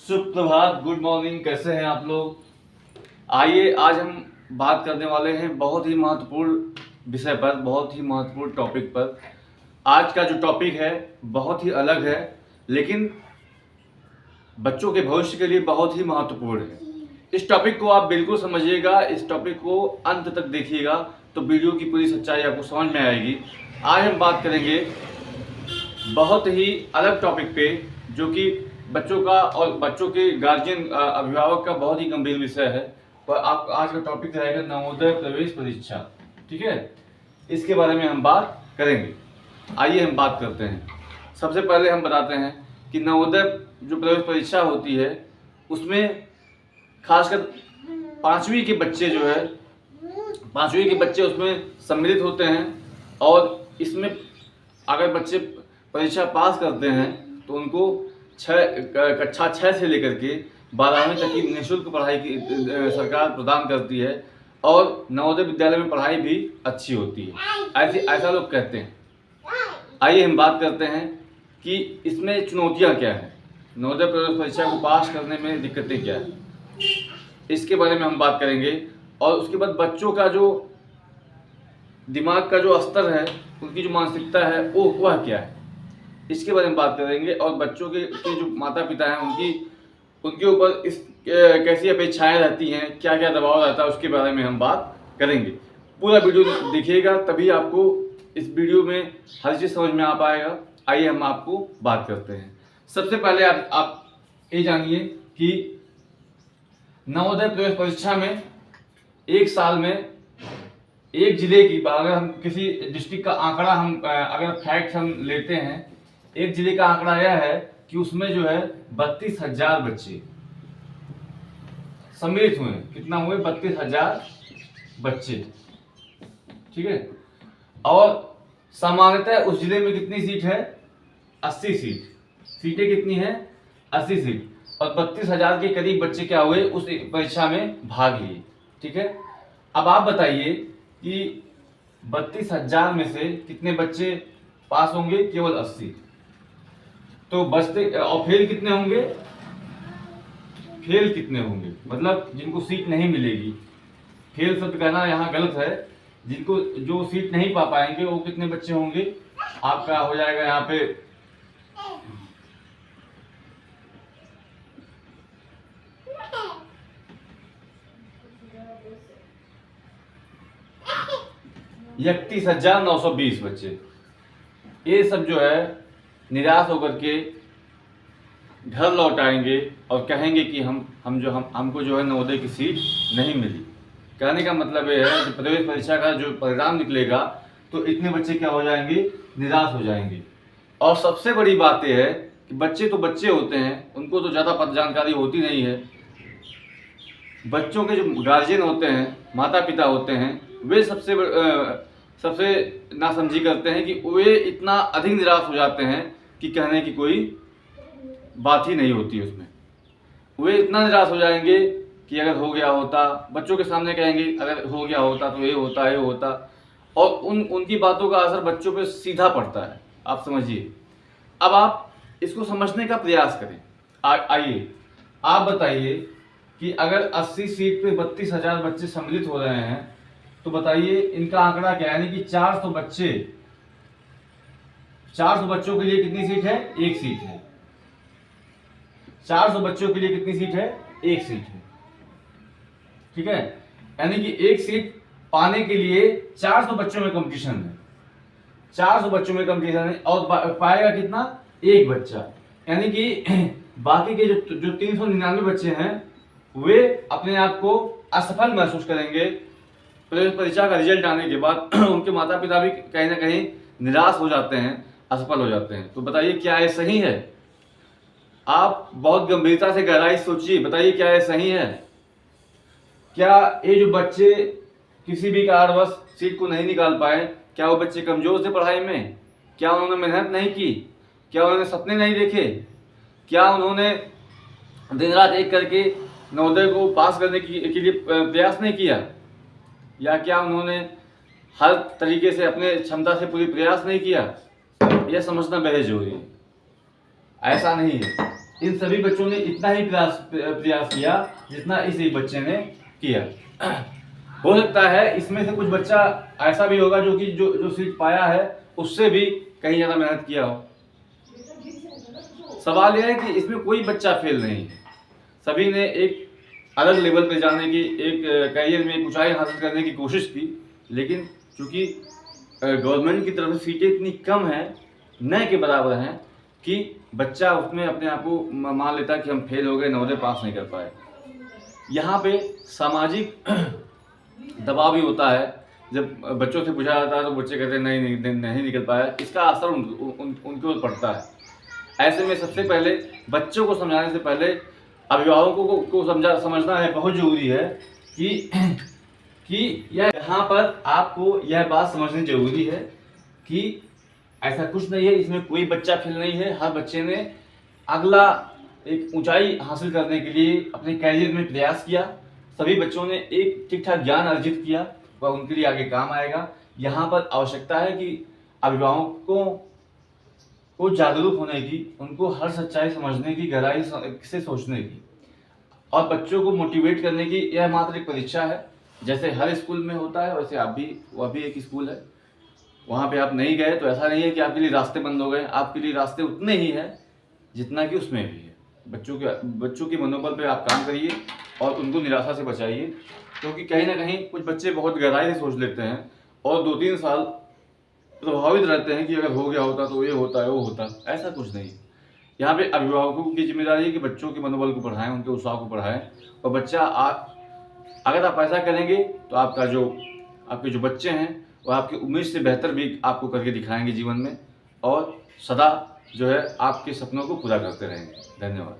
सुप्रभात, good morning. कैसे हैं आप लोग? आइए आज हम बात करने वाले हैं बहुत ही महत्वपूर्ण विषय पर, बहुत ही महत्वपूर्ण टॉपिक पर। आज का जो टॉपिक है बहुत ही अलग है, लेकिन बच्चों के भविष्य के लिए बहुत ही महत्वपूर्ण है। इस टॉपिक को आप बिल्कुल समझिएगा, इस टॉपिक को अंत तक देखिएगा तो वीडियो की पूरी सच्चाई आपको समझ में आएगी। आज हम बात करेंगे बहुत ही अलग टॉपिक पे, जो कि बच्चों का और बच्चों के गार्जियन अभिभावक का बहुत ही गंभीर विषय है। पर आप आज का टॉपिक रहेगा नवोदय प्रवेश परीक्षा। ठीक है, इसके बारे में हम बात करेंगे। आइए हम बात करते हैं। सबसे पहले हम बताते हैं कि नवोदय जो प्रवेश परीक्षा होती है उसमें खासकर पाँचवीं के बच्चे उसमें सम्मिलित होते हैं। और इसमें अगर बच्चे परीक्षा पास करते हैं तो उनको कक्षा 6 से लेकर के 12वीं तक की निःशुल्क पढ़ाई की सरकार प्रदान करती है। और नवोदय विद्यालय में पढ़ाई भी अच्छी होती है, ऐसा लोग कहते हैं। आइए हम बात करते हैं कि इसमें चुनौतियां क्या हैं, नवोदय प्रवेश परीक्षा को पास करने में दिक्कतें क्या हैं, इसके बारे में हम बात करेंगे। और उसके बाद बच्चों का जो दिमाग का जो स्तर है, उनकी जो मानसिकता है वह क्या है, इसके बारे में बात करेंगे। और बच्चों के जो माता पिता हैं उनके ऊपर इस कैसी अपेक्षाएं रहती हैं, क्या क्या दबाव रहता है, उसके बारे में हम बात करेंगे। पूरा वीडियो देखिएगा तभी आपको इस वीडियो में हर चीज़ समझ में आ पाएगा। आइए हम आपको बात करते हैं। सबसे पहले आप ये जानिए कि नवोदय प्रवेश परीक्षा में एक साल में एक जिले की, अगर हम किसी डिस्ट्रिक्ट का आंकड़ा अगर फैक्ट हम लेते हैं, एक जिले का आंकड़ा यह है कि उसमें जो है 32,000 बच्चे सम्मिलित हुए। कितना हुए? 32,000 बच्चे। ठीक है। और सामान्यतः उस जिले में कितनी सीट है? 80 सीट। सीटें कितनी है? 80 सीट। और 32,000 के करीब बच्चे क्या हुए? उस परीक्षा में भाग लिए। ठीक है। अब आप बताइए कि 32,000 में से कितने बच्चे पास होंगे? केवल 80। तो बचते और फेल कितने होंगे? फेल कितने होंगे मतलब जिनको सीट नहीं मिलेगी। फेल शब्द कहना यहाँ गलत है। जिनको जो सीट नहीं पा पाएंगे वो कितने बच्चे होंगे? आपका हो जाएगा यहाँ पे 31,920 बच्चे। ये सब जो है निराश होकर के घर लौट आएंगे और कहेंगे कि हमको जो है नवोदय की सीट नहीं मिली। कहने का मतलब ये है कि प्रवेश परीक्षा का जो परिणाम निकलेगा तो इतने बच्चे क्या हो जाएंगे? निराश हो जाएंगे। और सबसे बड़ी बात यह है कि बच्चे तो बच्चे होते हैं, उनको तो ज़्यादा जानकारी होती नहीं है। बच्चों के जो गार्जियन होते हैं, माता पिता होते हैं, वे सबसे नासमझी करते हैं कि वे इतना अधिक निराश हो जाते हैं कि कहने की कोई बात ही नहीं होती उसमें। वे इतना निराश हो जाएंगे कि अगर हो गया होता, बच्चों के सामने कहेंगे अगर हो गया होता तो ये होता। और उनकी बातों का असर बच्चों पे सीधा पड़ता है। आप समझिए। अब आप इसको समझने का प्रयास करें। आइए आप बताइए कि अगर 80 सीट पे 32,000 बच्चे सम्मिलित हो रहे हैं तो बताइए इनका आंकड़ा क्या है? यानी कि 400 बच्चों के लिए कितनी सीट है? एक सीट है। 400 बच्चों के लिए कितनी सीट है? एक सीट है। ठीक है। यानी कि एक सीट पाने के लिए 400 बच्चों में कंपटीशन है। 400 बच्चों में कंपटीशन है और पाएगा कितना? एक बच्चा। यानी कि बाकी के जो 399 बच्चे हैं वे अपने आप को असफल महसूस करेंगे। प्रवेश परीक्षा का रिजल्ट आने के बाद उनके माता पिता भी कहीं ना कहीं निराश हो जाते हैं, असफल हो जाते हैं। तो बताइए क्या ये सही है? आप बहुत गंभीरता से गहराई सोचिए, बताइए क्या ये सही है? क्या ये जो बच्चे किसी भी कारणवश सीट को नहीं निकाल पाए, क्या वो बच्चे कमजोर थे पढ़ाई में? क्या उन्होंने मेहनत नहीं की? क्या उन्होंने सपने नहीं देखे? क्या उन्होंने दिन रात एक करके नवोदय को पास करने के लिए प्रयास नहीं किया? या क्या उन्होंने हर तरीके से अपने क्षमता से पूरी प्रयास नहीं किया? यह समझना बेहद जरूरी है। ऐसा नहीं है। इन सभी बच्चों ने इतना ही प्रयास किया जितना इस एक बच्चे ने किया। हो सकता है इसमें से कुछ बच्चा ऐसा भी होगा जो कि जो सीख पाया है उससे भी कहीं ज़्यादा मेहनत किया हो। सवाल यह है कि इसमें कोई बच्चा फेल नहीं है, सभी ने एक अलग लेवल पे जाने की, एक करियर में ऊंचाई हासिल करने की कोशिश की, लेकिन चूंकि गवर्नमेंट की तरफ से सीटें इतनी कम हैं, न के बराबर हैं, कि बच्चा उसमें अपने आप को मान लेता है कि हम फेल हो गए, नवोदय पास नहीं कर पाए। यहाँ पे सामाजिक दबाव भी होता है। जब बच्चों से पूछा जाता है तो बच्चे कहते हैं नहीं निकल पाया, इसका असर उनके ऊपर पड़ता है। ऐसे में सबसे पहले बच्चों को समझाने से पहले अभिभावकों को समझना है, बहुत जरूरी है कि यहाँ पर आपको यह बात समझनी जरूरी है कि ऐसा कुछ नहीं है, इसमें कोई बच्चा फेल नहीं है। हर बच्चे ने अगला एक ऊंचाई हासिल करने के लिए अपने कैरियर में प्रयास किया। सभी बच्चों ने एक ठीक ठाक ज्ञान अर्जित किया, वह उनके लिए आगे काम आएगा। यहाँ पर आवश्यकता है कि अभिभावकों को जागरूक होने की, उनको हर सच्चाई समझने की, गहराई से सोचने की, और बच्चों को मोटिवेट करने की। यह मात्र एक परीक्षा है, जैसे हर स्कूल में होता है वैसे वह भी एक स्कूल है। वहाँ पे आप नहीं गए तो ऐसा नहीं है कि आपके लिए रास्ते बंद हो गए, आपके लिए रास्ते उतने ही हैं जितना कि उसमें भी है। बच्चों के मनोबल पे आप काम करिए और उनको निराशा से बचाइए, क्योंकि कहीं ना कहीं कुछ बच्चे बहुत गहराई से सोच लेते हैं और 2-3 साल प्रभावित रहते हैं कि अगर हो गया होता तो ये होता है, वो होता। ऐसा कुछ नहीं। यहाँ पे अभिभावकों की जिम्मेदारी है कि बच्चों के मनोबल को बढ़ाएं, उनके उत्साह को बढ़ाएं। और बच्चा अगर आप ऐसा करेंगे तो आपके जो बच्चे हैं वो आपकी उम्मीद से बेहतर भी आपको करके दिखाएंगे जीवन में, और सदा जो है आपके सपनों को पूरा करते रहेंगे। धन्यवाद।